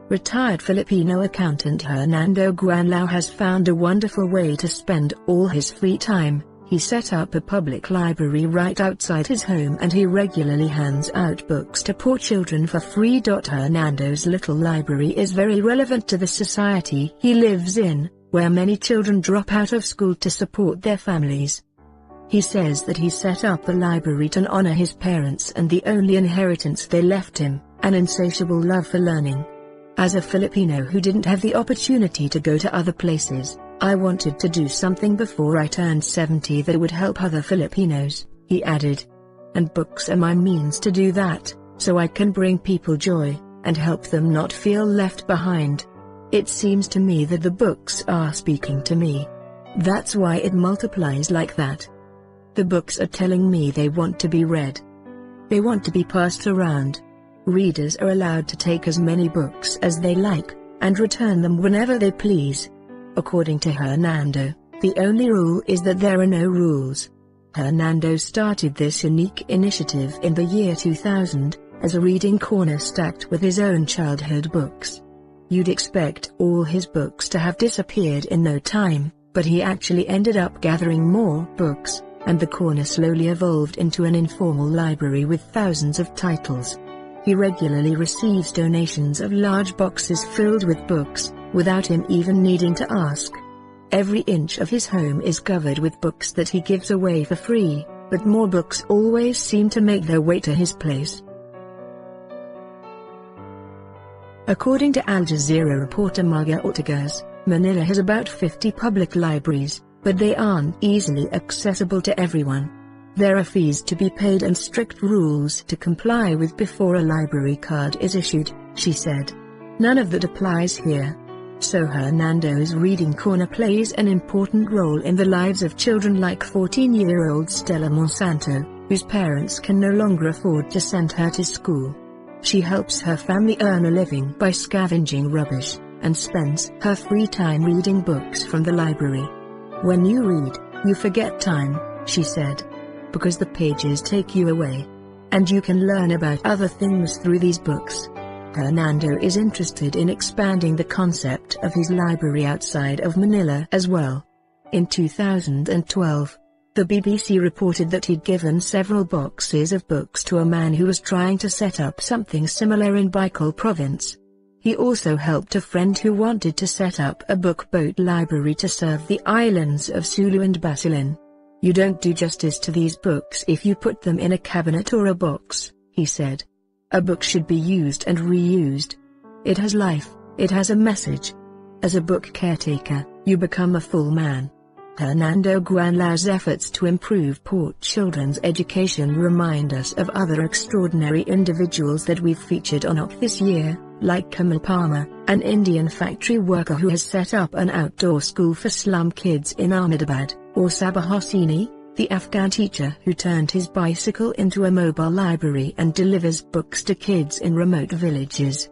Retired Filipino accountant Hernando Guanlao has found a wonderful way to spend all his free time. He set up a public library right outside his home and he regularly hands out books to poor children for free. Hernando's little library is very relevant to the society he lives in, where many children drop out of school to support their families. He says that he set up the library to honor his parents and the only inheritance they left him, an insatiable love for learning. As a Filipino who didn't have the opportunity to go to other places, I wanted to do something before I turned 70 that would help other Filipinos, he added. And books are my means to do that, so I can bring people joy, and help them not feel left behind. It seems to me that the books are speaking to me. That's why it multiplies like that. The books are telling me they want to be read. They want to be passed around. Readers are allowed to take as many books as they like, and return them whenever they please. According to Hernando, the only rule is that there are no rules. Hernando started this unique initiative in the year 2000, as a reading corner stacked with his own childhood books. You'd expect all his books to have disappeared in no time, but he actually ended up gathering more books, and the corner slowly evolved into an informal library with thousands of titles. He regularly receives donations of large boxes filled with books, without him even needing to ask. Every inch of his home is covered with books that he gives away for free, but more books always seem to make their way to his place. According to Al Jazeera reporter Marga Ortigas, Manila has about 50 public libraries, but they aren't easily accessible to everyone. There are fees to be paid and strict rules to comply with before a library card is issued, she said. None of that applies here. So Hernando's reading corner plays an important role in the lives of children like 14-year-old Stella Monsanto, whose parents can no longer afford to send her to school. She helps her family earn a living by scavenging rubbish, and spends her free time reading books from the library. When you read, you forget time, she said. Because the pages take you away. And you can learn about other things through these books. Hernando is interested in expanding the concept of his library outside of Manila as well. In 2012, the BBC reported that he'd given several boxes of books to a man who was trying to set up something similar in Bicol province. He also helped a friend who wanted to set up a book boat library to serve the islands of Sulu and Basilan. You don't do justice to these books if you put them in a cabinet or a box, he said. A book should be used and reused. It has life, it has a message. As a book caretaker, you become a full man. Hernando Guanlao's efforts to improve poor children's education remind us of other extraordinary individuals that we've featured on OP this year, like Kamal Palmer, an Indian factory worker who has set up an outdoor school for slum kids in Ahmedabad, or Sabah Hosseini, the Afghan teacher who turned his bicycle into a mobile library and delivers books to kids in remote villages.